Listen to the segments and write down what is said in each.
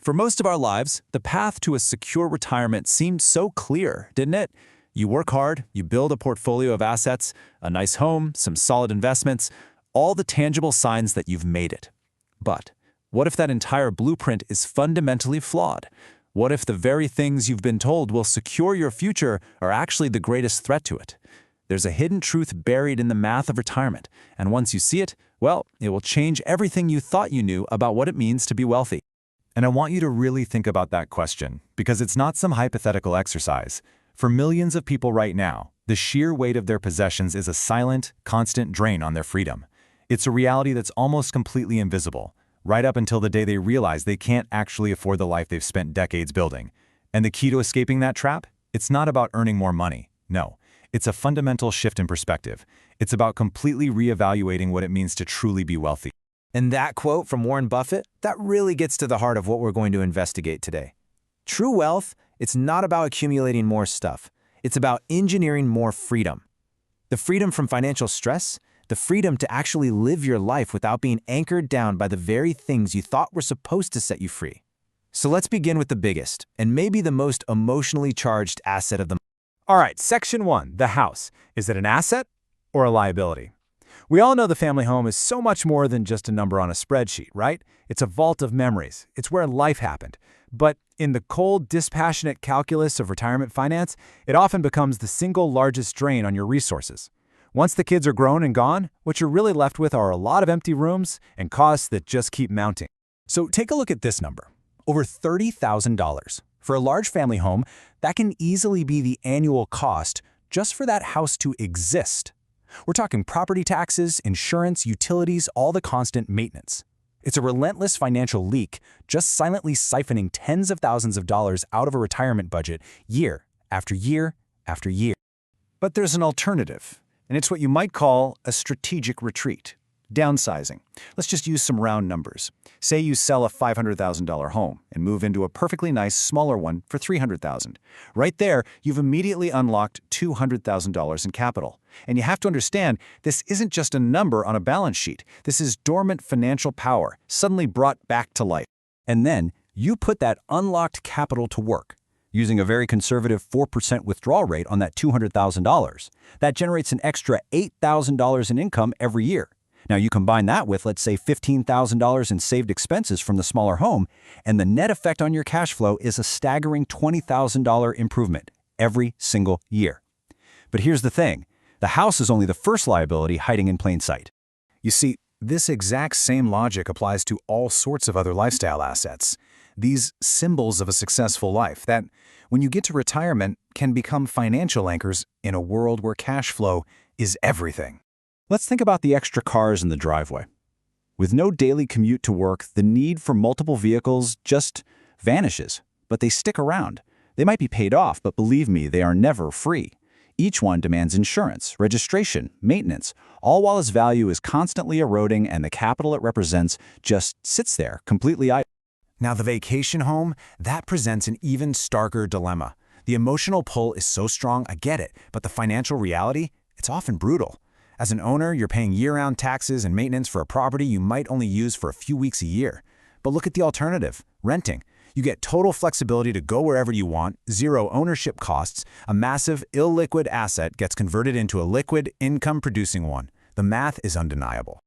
For most of our lives, the path to a secure retirement seemed so clear, didn't it? You work hard, you build a portfolio of assets, a nice home, some solid investments, all the tangible signs that you've made it. But what if that entire blueprint is fundamentally flawed? What if the very things you've been told will secure your future are actually the greatest threat to it? There's a hidden truth buried in the math of retirement, and once you see it, well, it will change everything you thought you knew about what it means to be wealthy. And I want you to really think about that question, because it's not some hypothetical exercise. For millions of people right now, the sheer weight of their possessions is a silent, constant drain on their freedom. It's a reality that's almost completely invisible, right up until the day they realize they can't actually afford the life they've spent decades building. And the key to escaping that trap? It's not about earning more money. No, it's a fundamental shift in perspective. It's about completely reevaluating what it means to truly be wealthy. And that quote from Warren Buffett, that really gets to the heart of what we're going to investigate today. True wealth, it's not about accumulating more stuff. It's about engineering more freedom. The freedom from financial stress, the freedom to actually live your life without being anchored down by the very things you thought were supposed to set you free. So let's begin with the biggest, and maybe the most emotionally charged asset of them. All right, Section 1, the house. Is it an asset or a liability? We all know the family home is so much more than just a number on a spreadsheet, right? It's a vault of memories. It's where life happened. But in the cold, dispassionate calculus of retirement finance, it often becomes the single largest drain on your resources. Once the kids are grown and gone, what you're really left with are a lot of empty rooms and costs that just keep mounting. So take a look at this number, over $30,000. For a large family home, that can easily be the annual cost just for that house to exist. We're talking property taxes, insurance, utilities, all the constant maintenance. It's a relentless financial leak, just silently siphoning tens of thousands of dollars out of a retirement budget year after year after year. But there's an alternative, and it's what you might call a strategic retreat. Downsizing. Let's just use some round numbers. Say you sell a $500,000 home and move into a perfectly nice, smaller one for $300,000. Right there, you've immediately unlocked $200,000 in capital. And you have to understand, this isn't just a number on a balance sheet. This is dormant financial power, suddenly brought back to life. And then you put that unlocked capital to work. Using a very conservative 4% withdrawal rate on that $200,000, that generates an extra $8,000 in income every year. Now you combine that with, let's say, $15,000 in saved expenses from the smaller home, and the net effect on your cash flow is a staggering $20,000 improvement every single year. But here's the thing, the house is only the first liability hiding in plain sight. You see, this exact same logic applies to all sorts of other lifestyle assets. These symbols of a successful life that, when you get to retirement, can become financial anchors in a world where cash flow is everything. Let's think about the extra cars in the driveway. With no daily commute to work, the need for multiple vehicles just vanishes, but they stick around. They might be paid off, but believe me, they are never free. Each one demands insurance, registration, maintenance, all while its value is constantly eroding and the capital it represents just sits there, completely idle. Now the vacation home, that presents an even starker dilemma. The emotional pull is so strong, I get it, but the financial reality, it's often brutal. As an owner, you're paying year-round taxes and maintenance for a property you might only use for a few weeks a year. But look at the alternative, renting. You get total flexibility to go wherever you want, zero ownership costs, a massive, illiquid asset gets converted into a liquid, income-producing one. The math is undeniable.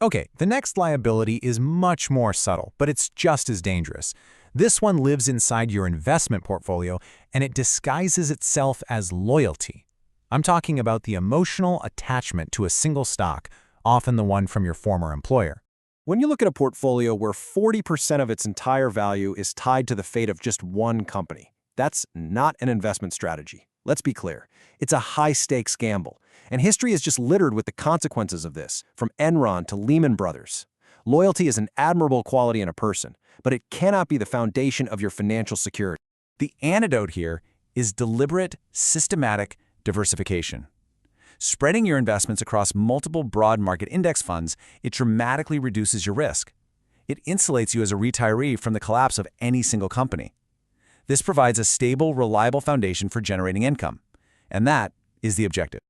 Okay, the next liability is much more subtle, but it's just as dangerous. This one lives inside your investment portfolio, and it disguises itself as loyalty. I'm talking about the emotional attachment to a single stock, often the one from your former employer. When you look at a portfolio where 40% of its entire value is tied to the fate of just one company, that's not an investment strategy. Let's be clear. It's a high-stakes gamble, and history is just littered with the consequences of this, from Enron to Lehman Brothers. Loyalty is an admirable quality in a person, but it cannot be the foundation of your financial security. The antidote here is deliberate, systematic diversification. Spreading your investments across multiple broad market index funds, it dramatically reduces your risk. It insulates you as a retiree from the collapse of any single company. This provides a stable, reliable foundation for generating income. And that is the objective.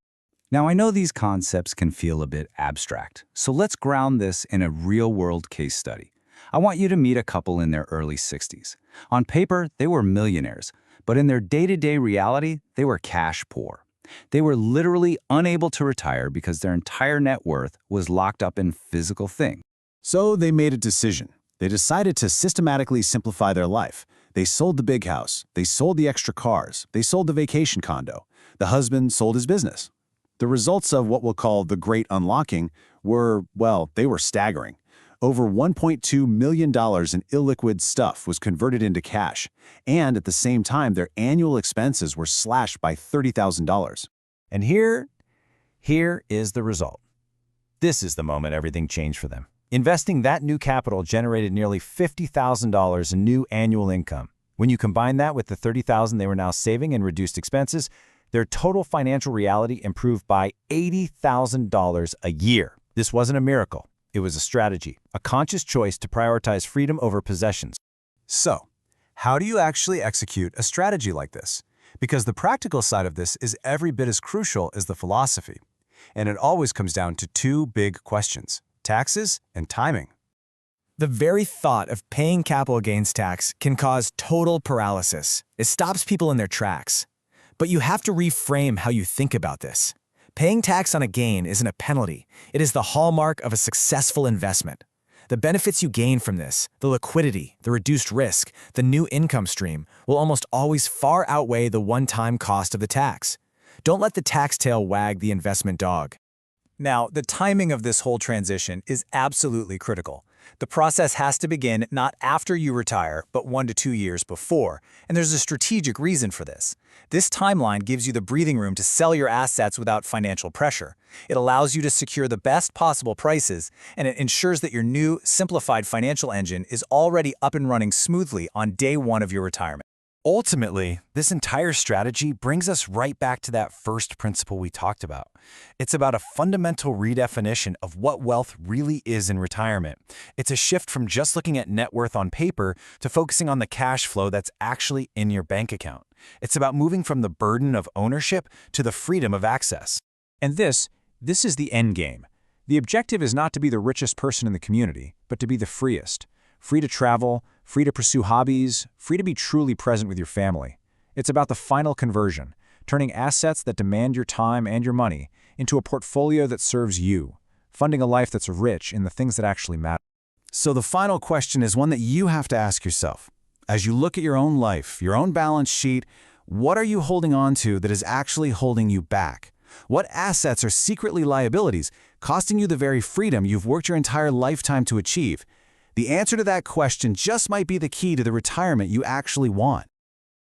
Now, I know these concepts can feel a bit abstract, so let's ground this in a real-world case study. I want you to meet a couple in their early 60s. On paper, they were millionaires, but in their day-to-day reality, they were cash poor. They were literally unable to retire because their entire net worth was locked up in physical things. So they made a decision. They decided to systematically simplify their life. They sold the big house. They sold the extra cars. They sold the vacation condo. The husband sold his business. The results of what we'll call the Great Unlocking were, well, they were staggering. Over $1.2 million in illiquid stuff was converted into cash, and at the same time, their annual expenses were slashed by $30,000. And here is the result. This is the moment everything changed for them. Investing that new capital generated nearly $50,000 in new annual income. When you combine that with the $30,000 they were now saving in reduced expenses, their total financial reality improved by $80,000 a year. This wasn't a miracle. It was a strategy, a conscious choice to prioritize freedom over possessions. So, how do you actually execute a strategy like this? Because the practical side of this is every bit as crucial as the philosophy. And it always comes down to two big questions: taxes and timing. The very thought of paying capital gains tax can cause total paralysis. It stops people in their tracks. But you have to reframe how you think about this. Paying tax on a gain isn't a penalty. It is the hallmark of a successful investment. The benefits you gain from this, the liquidity, the reduced risk, the new income stream, will almost always far outweigh the one-time cost of the tax. Don't let the tax tail wag the investment dog. Now, the timing of this whole transition is absolutely critical. The process has to begin not after you retire, but 1 to 2 years before, and there's a strategic reason for this. This timeline gives you the breathing room to sell your assets without financial pressure. It allows you to secure the best possible prices, and it ensures that your new, simplified financial engine is already up and running smoothly on day one of your retirement. Ultimately, this entire strategy brings us right back to that first principle we talked about. It's about a fundamental redefinition of what wealth really is in retirement. It's a shift from just looking at net worth on paper to focusing on the cash flow that's actually in your bank account. It's about moving from the burden of ownership to the freedom of access. And this is the end game. The objective is not to be the richest person in the community, but to be the freest. Free to travel, free to pursue hobbies, free to be truly present with your family. It's about the final conversion, turning assets that demand your time and your money into a portfolio that serves you, funding a life that's rich in the things that actually matter. So the final question is one that you have to ask yourself. As you look at your own life, your own balance sheet, what are you holding on to that is actually holding you back? What assets are secretly liabilities, costing you the very freedom you've worked your entire lifetime to achieve? The answer to that question just might be the key to the retirement you actually want.